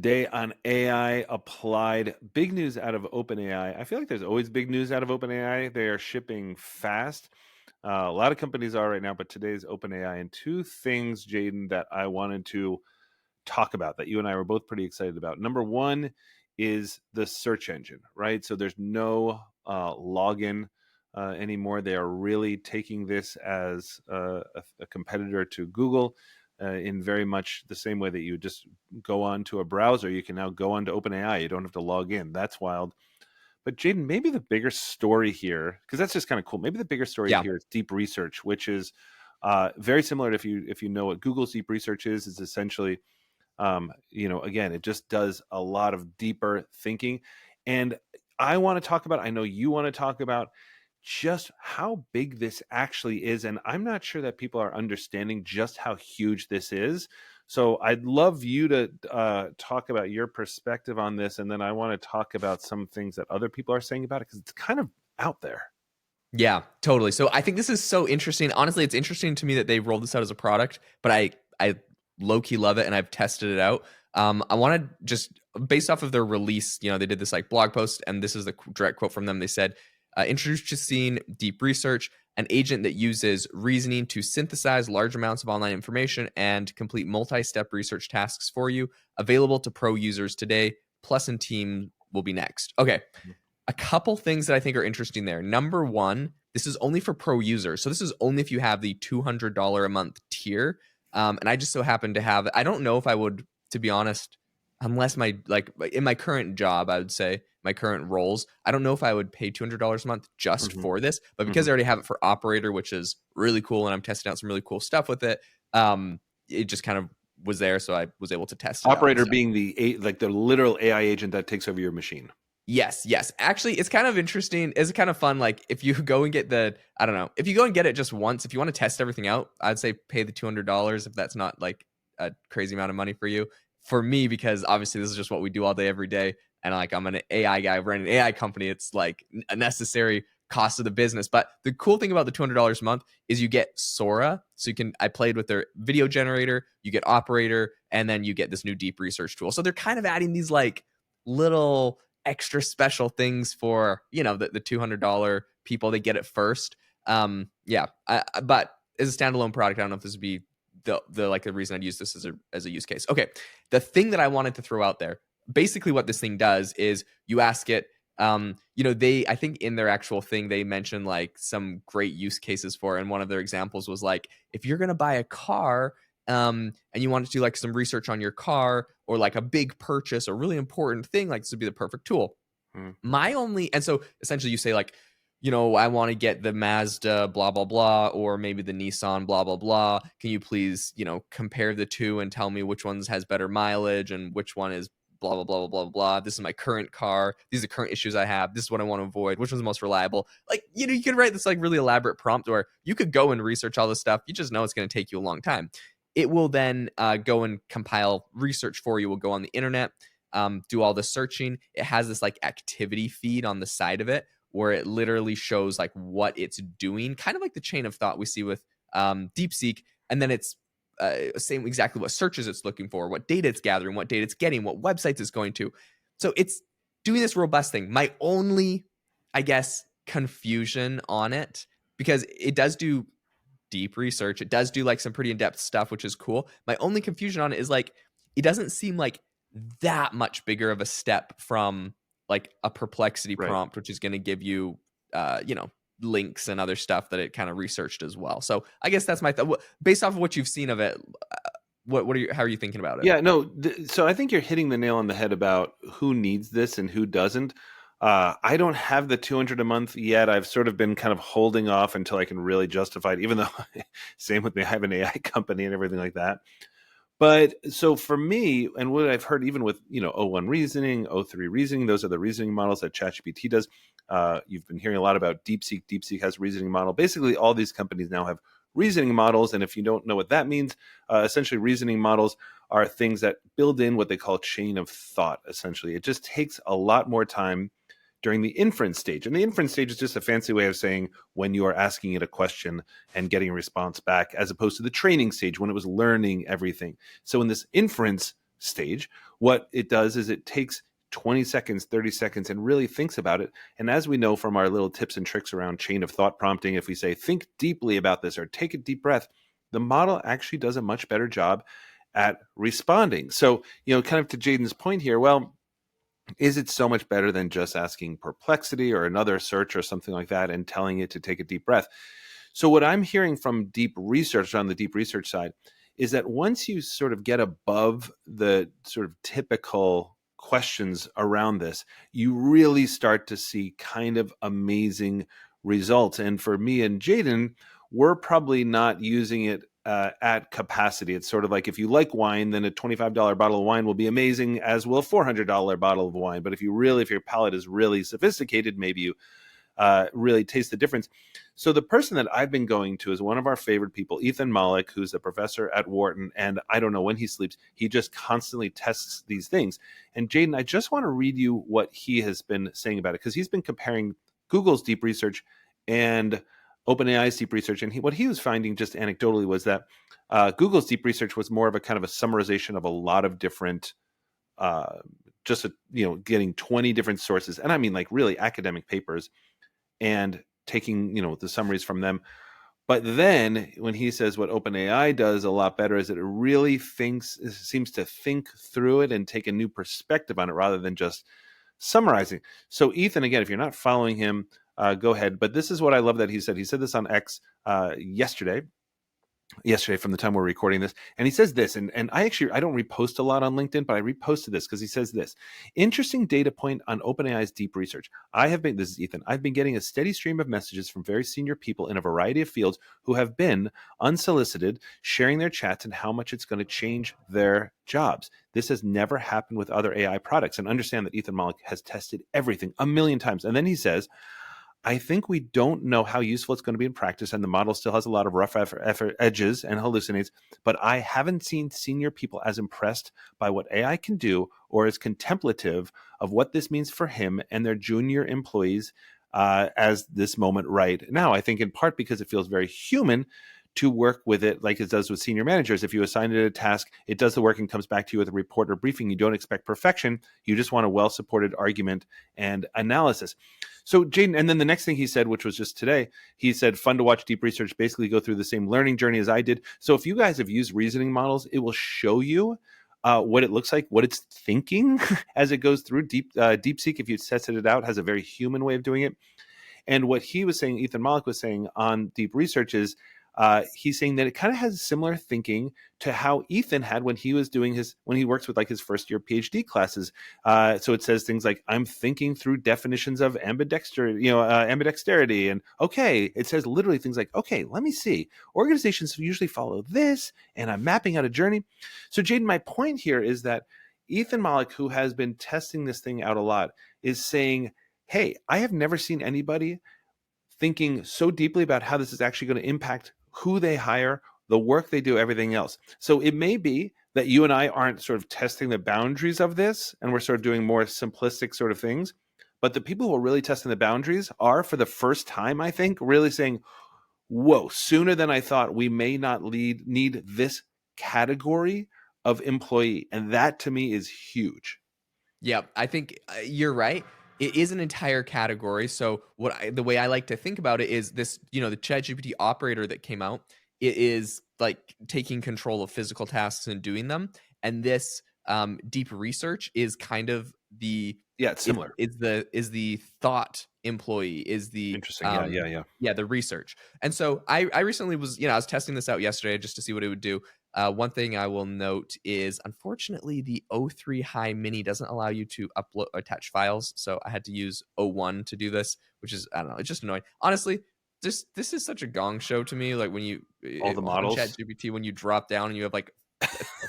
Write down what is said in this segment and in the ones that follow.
Today on AI Applied, big news out of OpenAI. I feel like there's always big news out of OpenAI. They are shipping fast. A lot of companies are right now, but today's OpenAI. And two things, Jaeden, that I wanted to talk about that you and I were both pretty excited about. Number one is the search engine, right? So there's no login anymore. They are really taking this as a competitor to Google. In very much the same way that you just go on to a browser, you can now go on to OpenAI. You don't have to log in. That's wild. But Jaeden, maybe the bigger story here, because that's just kind of cool. Maybe the bigger story here is deep research, which is very similar to if you know what Google's deep research is essentially, again, it just does a lot of deeper thinking. And I want to talk about, I know you want to talk about just how big this actually is. And I'm not sure that people are understanding just how huge this is. So I'd love you to talk about your perspective on this. And then I want to talk about some things that other people are saying about it, because it's kind of out there. Yeah, totally. So I think this is so interesting. Honestly, it's interesting to me that they rolled this out as a product, but I low-key love it, and I've tested it out. I want to just, based off of their release, they did this like blog post, and this is the direct quote from them. They said, introducing deep research, an agent that uses reasoning to synthesize large amounts of online information and complete multi-step research tasks for you, available to pro users today. Plus and team will be next. Okay. A couple things that I think are interesting there. Number one, this is only for pro users. So this is only if you have the $200 a month tier. And I just so happen to have, I don't know if I would, to be honest, unless in my current job, I would say my current roles, I don't know if I would pay $200 a month just for this, but because I already have it for Operator, which is really cool, and I'm testing out some really cool stuff with it, it just kind of was there, so I was able to test it Operator out. being the literal AI agent that takes over your machine. Yes. Actually, it's kind of interesting. It's kind of fun. Like if you go and get if you go and get it just once, if you want to test everything out, I'd say pay the $200 if that's not like a crazy amount of money for you. For me, because obviously this is just what we do all day, every day. And like, I'm an AI guy running an AI company. It's like a necessary cost of the business. But the cool thing about the $200 a month is you get Sora. So I played with their video generator, you get Operator, and then you get this new deep research tool. So they're kind of adding these like little extra special things for, the $200 people. They get it first. But as a standalone product, I don't know if this would be the reason I'd use this as a use case. Okay. The thing that I wanted to throw out there, basically what this thing does is you ask it, I think in their actual thing, they mentioned like some great use cases for, and one of their examples was like, if you're going to buy a car, and you want to do like some research on your car or like a big purchase or really important thing, like this would be the perfect tool. And so essentially you say like, I want to get the Mazda blah, blah, blah, or maybe the Nissan blah, blah, blah. Can you please, compare the two and tell me which ones has better mileage and which one is blah, blah, blah, blah, blah, blah. This is my current car. These are the current issues I have. This is what I want to avoid. Which one's the most reliable? Like, you could write this like really elaborate prompt where you could go and research all this stuff. You just know it's going to take you a long time. It will then go and compile research for you. We'll go on the internet, do all the searching. It has this like activity feed on the side of it where it literally shows like what it's doing, kind of like the chain of thought we see with DeepSeek. And then it's saying exactly what searches it's looking for, what data it's gathering, what data it's getting, what websites it's going to. So it's doing this robust thing. My only, I guess, confusion on it, because it does do deep research, it does do like some pretty in-depth stuff, which is cool. My only confusion on it is like, it doesn't seem like that much bigger of a step from like a Perplexity prompt, which is going to give you, links and other stuff that it kind of researched as well. So I guess that's my based off of what you've seen of it. How are you thinking about it? Yeah, no. So I think you're hitting the nail on the head about who needs this and who doesn't. I don't have the $200 a month yet. I've sort of been kind of holding off until I can really justify it, even though same with me, I have an AI company and everything like that. But so for me, and what I've heard even with, O1 reasoning, O3 reasoning, those are the reasoning models that ChatGPT does. You've been hearing a lot about DeepSeek. DeepSeek has a reasoning model. Basically, all these companies now have reasoning models. And if you don't know what that means, essentially reasoning models are things that build in what they call chain of thought, essentially. It just takes a lot more time during the inference stage. And the inference stage is just a fancy way of saying when you are asking it a question and getting a response back, as opposed to the training stage when it was learning everything. So in this inference stage, what it does is it takes 20 seconds, 30 seconds, and really thinks about it. And as we know from our little tips and tricks around chain of thought prompting, if we say, think deeply about this or take a deep breath, the model actually does a much better job at responding. So, kind of to Jaden's point here, well, is it so much better than just asking Perplexity or another search or something like that and telling it to take a deep breath? So, what I'm hearing from deep research on the deep research side is that once you sort of get above the sort of typical questions around this, you really start to see kind of amazing results. And for me and Jaden, we're probably not using it at capacity. It's sort of like if you like wine, then a $25 bottle of wine will be amazing, as will a $400 bottle of wine. But if your palate is really sophisticated, maybe you really taste the difference. So the person that I've been going to is one of our favorite people, Ethan Mollick, who's a professor at Wharton. And I don't know when he sleeps. He just constantly tests these things. And Jaden, I just want to read you what he has been saying about it, because he's been comparing Google's deep research and OpenAI's deep research. And what he was finding just anecdotally was that Google's deep research was more of a kind of a summarization of a lot of different getting 20 different sources. And I mean, like, really academic papers, and taking, the summaries from them. But then when he says what OpenAI does a lot better is that it really seems to think through it and take a new perspective on it rather than just summarizing. So Ethan, again, if you're not following him, go ahead. But this is what I love that he said. He said this on X yesterday from the time we're recording this. And he says this, and I don't repost a lot on LinkedIn, but I reposted this because he says this: interesting data point on OpenAI's deep research. This is Ethan, I've been getting a steady stream of messages from very senior people in a variety of fields who have been unsolicited, sharing their chats and how much it's going to change their jobs. This has never happened with other AI products. And understand that Ethan Mollick has tested everything a million times. And then he says, I think we don't know how useful it's going to be in practice, and the model still has a lot of rough edges and hallucinates, but I haven't seen senior people as impressed by what AI can do or as contemplative of what this means for him and their junior employees as this moment right now. I think in part because it feels very human to work with it like it does with senior managers. If you assign it a task, it does the work and comes back to you with a report or briefing. You don't expect perfection. You just want a well-supported argument and analysis. So Jaden, and then the next thing he said, which was just today, he said, fun to watch deep research basically go through the same learning journey as I did. So if you guys have used reasoning models, it will show you what it looks like, what it's thinking as it goes through. DeepSeek, if you tested it out, has a very human way of doing it. And what he was saying, Ethan Mollick was saying on deep research is, he's saying that it kind of has similar thinking to how Ethan had when he was when he works with like his first year PhD classes. So it says things like, I'm thinking through definitions of ambidexterity. And okay, it says literally things like, okay, let me see. Organizations usually follow this, and I'm mapping out a journey. So Jaden, my point here is that Ethan Mollick, who has been testing this thing out a lot, is saying, hey, I have never seen anybody thinking so deeply about how this is actually going to impact who they hire, the work they do, everything else. So it may be that you and I aren't sort of testing the boundaries of this, and we're sort of doing more simplistic sort of things. But the people who are really testing the boundaries are, for the first time, I think, really saying, whoa, sooner than I thought, we may not need this category of employee. And that to me is huge. Yeah, I think you're right. It is an entire category. So the way I like to think about it is this, the ChatGPT operator that came out, it is like taking control of physical tasks and doing them. And this deep research is kind of it's similar. Is the thought employee, is the interesting. The research. And so I recently was, I was testing this out yesterday just to see what it would do. One thing I will note is, unfortunately, the O3 High Mini doesn't allow you to attach files. So I had to use O1 to do this, which is, I don't know, it's just annoying. Honestly, this is such a gong show to me. Like when all the models, ChatGPT, when you drop down and you have like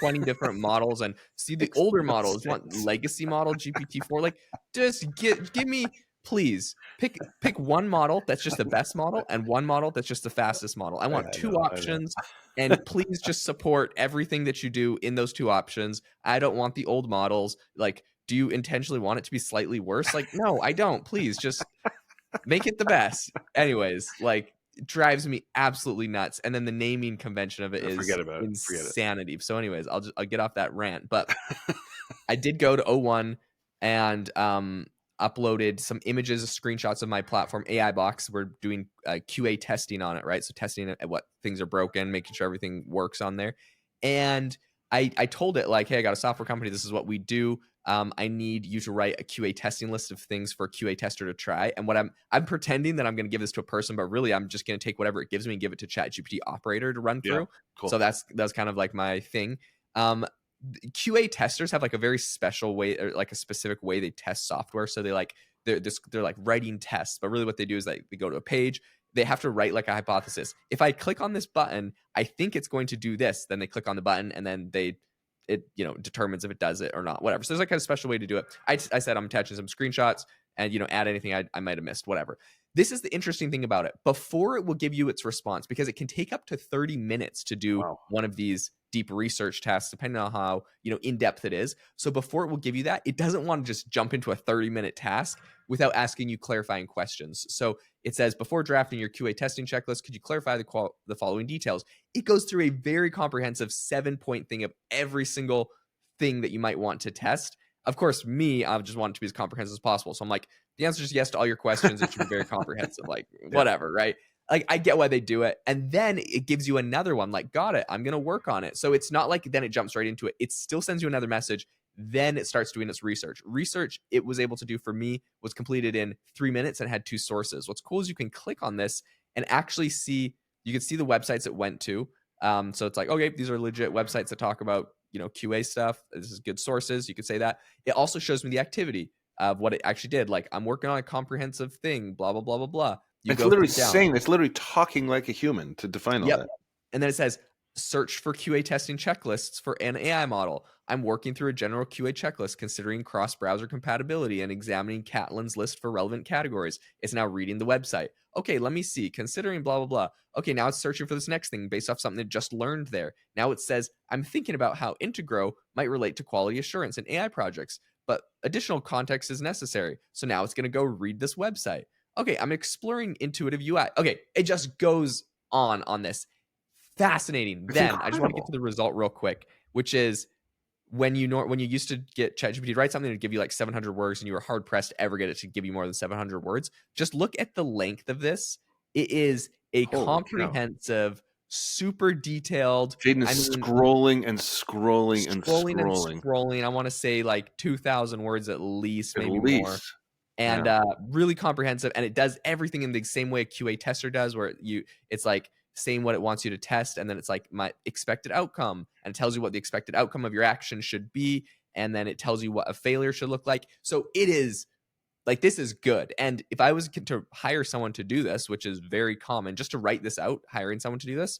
20 different models, and see the older models, want legacy model GPT-4, like just give me, please pick one model that's just the best model and one model that's just the fastest model. I want two options, and please just support everything that you do in those two options. I don't want the old models. Like, do you intentionally want it to be slightly worse? Like, no, I don't. Please just make it the best. Anyways, like, drives me absolutely nuts. And then the naming convention of it is Forget about it. Forget it. insanity. So, anyways, I'll get off that rant. But I did go to O1 and uploaded some images, screenshots of my platform AI box. We're doing QA testing on it, right? So testing what things are broken, making sure everything works on there. And I told it like, hey, I got a software company. This is what we do. I need you to write a QA testing list of things for a QA tester to try. And what I'm pretending that I'm going to give this to a person, but really I'm just going to take whatever it gives me and give it to ChatGPT operator to run Yeah, through. cool. So that's kind of like my thing. QA testers have like a very special way, or like a specific way they test software. So they're like writing tests, but really what they do is like they go to a page, they have to write like a hypothesis. If I click on this button, I think it's going to do this. Then they click on the button, and then it determines if it does it or not. Whatever. So there's like a special way to do it. I said I'm attaching some screenshots and add anything I might have missed. Whatever. This is the interesting thing about it. Before it will give you its response, because it can take up to 30 minutes to do Wow. one of these deep research tasks, depending on how in depth it is. So before it will give you that, it doesn't want to just jump into a 30-minute task without asking you clarifying questions. So it says, before drafting your QA testing checklist, could you clarify the following details? It goes through a very comprehensive 7-point thing of every single thing that you might want to test. Of course, I just want it to be as comprehensive as possible. So I'm like, the answer is yes to all your questions. It should be very comprehensive. Like, whatever, right? Like, I get why they do it. And then it gives you another one, like, got it, I'm going to work on it. So it's not like then it jumps right into it. It still sends you another message. Then it starts doing its research. Research it was able to do for me was completed in 3 minutes and had 2 sources. What's cool is you can click on this and actually you can see the websites it went to. So it's like, okay, these are legit websites that talk about, QA stuff. This is good sources. You could say that. It also shows me the activity of what it actually did. Like, I'm working on a comprehensive thing, blah, blah, blah, blah, blah. You It's go literally down. saying, it's literally talking like a human to define all Yep. that. And then it says, search for QA testing checklists for an AI model. I'm working through a general QA checklist considering cross-browser compatibility and examining Catlin's list for relevant categories. It's now reading the website. Okay, let me see. Considering blah, blah, blah. Okay, now it's searching for this next thing based off something it just learned there. Now it says, I'm thinking about how Integro might relate to quality assurance in AI projects, but additional context is necessary. So now it's going to go read this website. Okay, I'm exploring intuitive UI. Okay, it just goes on this. Fascinating. It's Then I just want to get incredible. to the result real quick, which is when you used to get ChatGPT to write something to give you like 700 words, and you were hard pressed to ever get it to give you more than 700 words. Just look at the length of this. It is a Holy cow. comprehensive, super detailed. Jaeden I is mean, scrolling and scrolling and scrolling and scrolling. scrolling. I want to say like 2,000 words at least, At maybe more. least. And Yeah. really comprehensive, and it does everything in the same way a QA tester does, where it's like saying what it wants you to test, and then it's like my expected outcome, and it tells you what the expected outcome of your action should be, and then it tells you what a failure should look like. So it is like, this is good. And if I was to hire someone to do this, which is very common, just to write this out, hiring someone to do this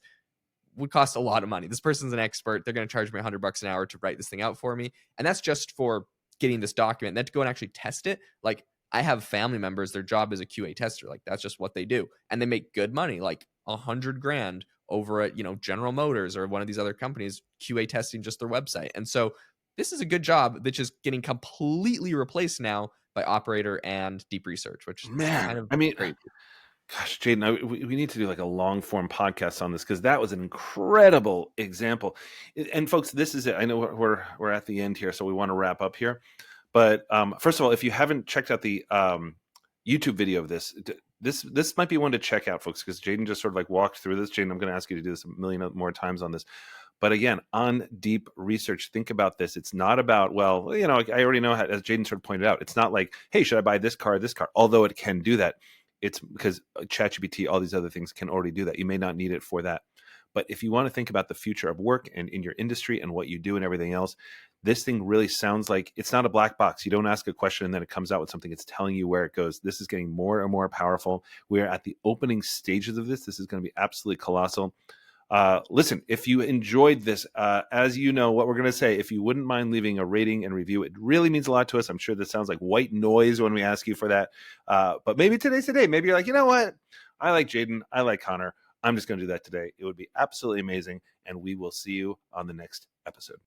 would cost a lot of money. This person's an expert. They're going to charge me $100 an hour to write this thing out for me, and that's just for getting this document. And then to go and actually test it, like, I have family members, their job is a QA tester. Like, that's just what they do. And they make good money, like $100,000 over at, General Motors or one of these other companies, QA testing just their website. And so this is a good job that's just getting completely replaced now by operator and deep research, which is kind Man, of I mean, crazy. gosh, Jaeden, we need to do like a long form podcast on this, because that was an incredible example. And folks, this is it. I know we're at the end here, so we want to wrap up here. But first of all, if you haven't checked out the YouTube video of this, this might be one to check out, folks, because Jaeden just sort of like walked through this. Jaeden, I'm going to ask you to do this a million more times on this. But again, on deep research, think about this. It's not about, well, I already know how, as Jaeden sort of pointed out, it's not like, hey, should I buy this car, although it can do that. It's because ChatGPT, all these other things can already do that. You may not need it for that. But if you want to think about the future of work and in your industry and what you do and everything else, this thing really sounds like it's not a black box. You don't ask a question and then it comes out with something. It's telling you where it goes. This is getting more and more powerful. We are at the opening stages of this. This is going to be absolutely colossal. Listen, if you enjoyed this, as you know what we're going to say, if you wouldn't mind leaving a rating and review, it really means a lot to us. I'm sure this sounds like white noise when we ask you for that. But maybe today's the day. Maybe you're like, you know what? I like Jaeden. I like Conor. I'm just going to do that today. It would be absolutely amazing. And we will see you on the next episode.